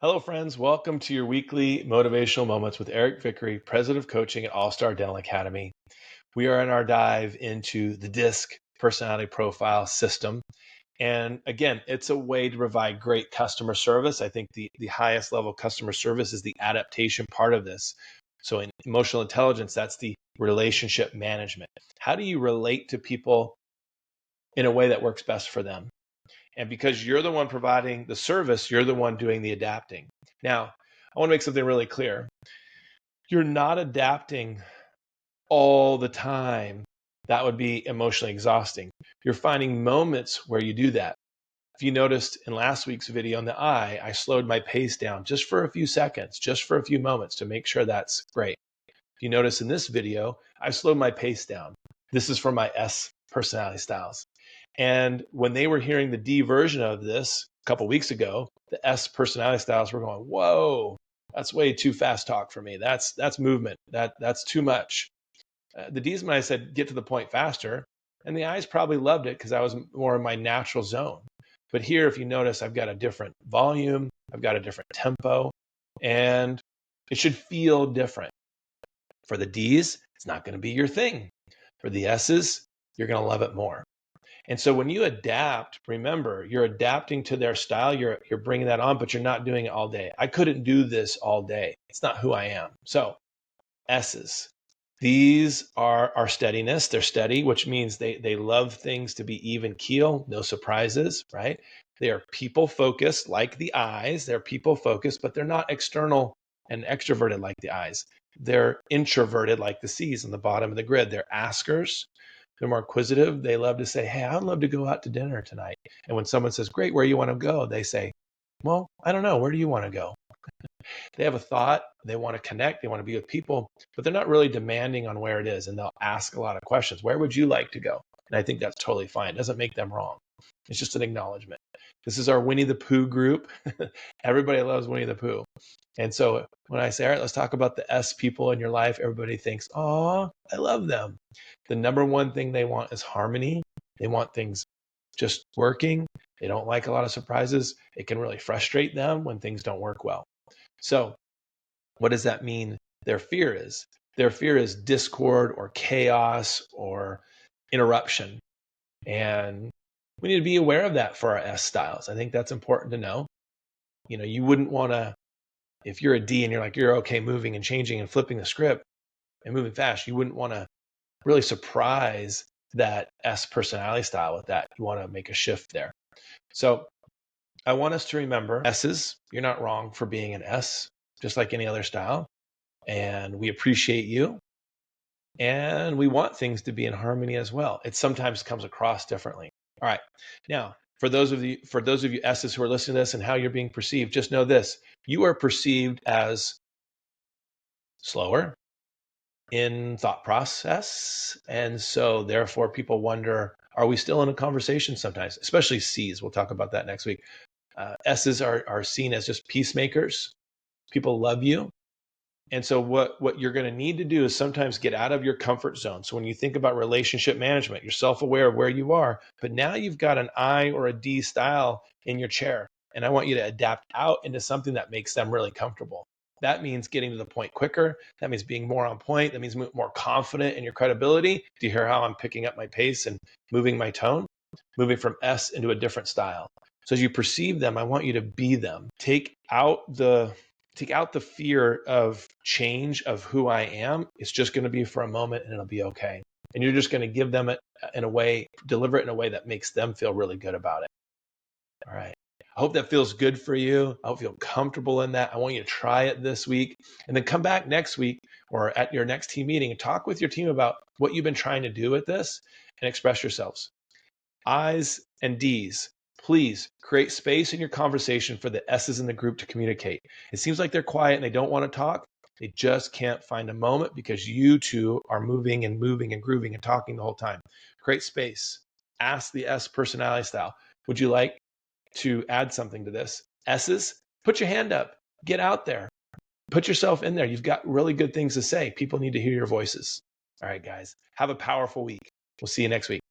Hello, friends. Welcome to your weekly motivational moments with Eric Vickery, president of coaching at All Star Dental Academy. We are in our dive into the DiSC personality profile system. And again, it's a way to provide great customer service. I think the highest level customer service is the adaptation part of this. So in emotional intelligence, that's the relationship management. How do you relate to people in a way that works best for them? And because you're the one providing the service, you're the one doing the adapting. Now, I want to make something really clear. You're not adapting all the time. That would be emotionally exhausting. You're finding moments where you do that. If you noticed in last week's video on the eye, I slowed my pace down just for a few seconds, just for a few moments to make sure that's great. If you notice in this video, I slowed my pace down. This is for my S personality styles. And when they were hearing the D version of this a couple weeks ago, the S personality styles were going, whoa, that's way too fast talk for me. That's movement. That's too much. The D's might have said, get to the point faster. And the I's probably loved it because I was more in my natural zone. But here, if you notice, I've got a different volume, I've got a different tempo, and it should feel different. For the D's, it's not going to be your thing. For the S's, you're going to love it more. And so when you adapt, remember, you're adapting to their style, you're bringing that on, but you're not doing it all day. I couldn't do this all day. It's not who I am. So S's, these are our steadiness. They're steady, which means they love things to be even keel, no surprises, right? They are people focused like the I's. They're people focused, but they're not external and extroverted like the I's. They're introverted like the C's on the bottom of the grid. They're askers. They're more inquisitive. They love to say, hey, I'd love to go out to dinner tonight. And when someone says, great, where do you want to go? They say, well, I don't know. Where do you want to go? They have a thought. They want to connect. They want to be with people, but they're not really demanding on where it is. And they'll ask a lot of questions. Where would you like to go? And I think that's totally fine. It doesn't make them wrong. It's just an acknowledgement. This is our Winnie the Pooh group. Everybody loves Winnie the Pooh. And so when I say, all right, let's talk about the S people in your life, everybody thinks, oh, I love them. The number one thing they want is harmony. They want things just working. They don't like a lot of surprises. It can really frustrate them when things don't work well. So what does that mean their fear is? Their fear is discord or chaos or interruption. And we need to be aware of that for our S styles. I think that's important to know. You know, you wouldn't want to, if you're a D and you're like, you're okay moving and changing and flipping the script and moving fast, you wouldn't want to really surprise that S personality style with that. You want to make a shift there. So I want us to remember S's, you're not wrong for being an S, just like any other style. And we appreciate you. And we want things to be in harmony as well. It sometimes comes across differently. All right. Now, for those of you S's who are listening to this and how you're being perceived, just know this. You are perceived as slower in thought process. And so therefore people wonder, are we still in a conversation sometimes, especially C's? We'll talk about that next week. S's are seen as just peacemakers. People love you. And so what you're going to need to do is sometimes get out of your comfort zone. So when you think about relationship management, you're self-aware of where you are, but now you've got an I or a D style in your chair. And I want you to adapt out into something that makes them really comfortable. That means getting to the point quicker. That means being more on point. That means more confident in your credibility. Do you hear how I'm picking up my pace and moving my tone? Moving from S into a different style. So as you perceive them, I want you to be them. Take out the fear of change of who I am. It's just going to be for a moment and it'll be okay. And you're just going to give them it in a way, deliver it in a way that makes them feel really good about it. All right. I hope that feels good for you. I hope you feel comfortable in that. I want you to try it this week and then come back next week or at your next team meeting and talk with your team about what you've been trying to do with this and express yourselves. I's and D's. Please create space in your conversation for the S's in the group to communicate. It seems like they're quiet and they don't want to talk. They just can't find a moment because you two are moving and grooving and talking the whole time. Create space. Ask the S personality style. Would you like to add something to this? S's, put your hand up. Get out there. Put yourself in there. You've got really good things to say. People need to hear your voices. All right, guys. Have a powerful week. We'll see you next week.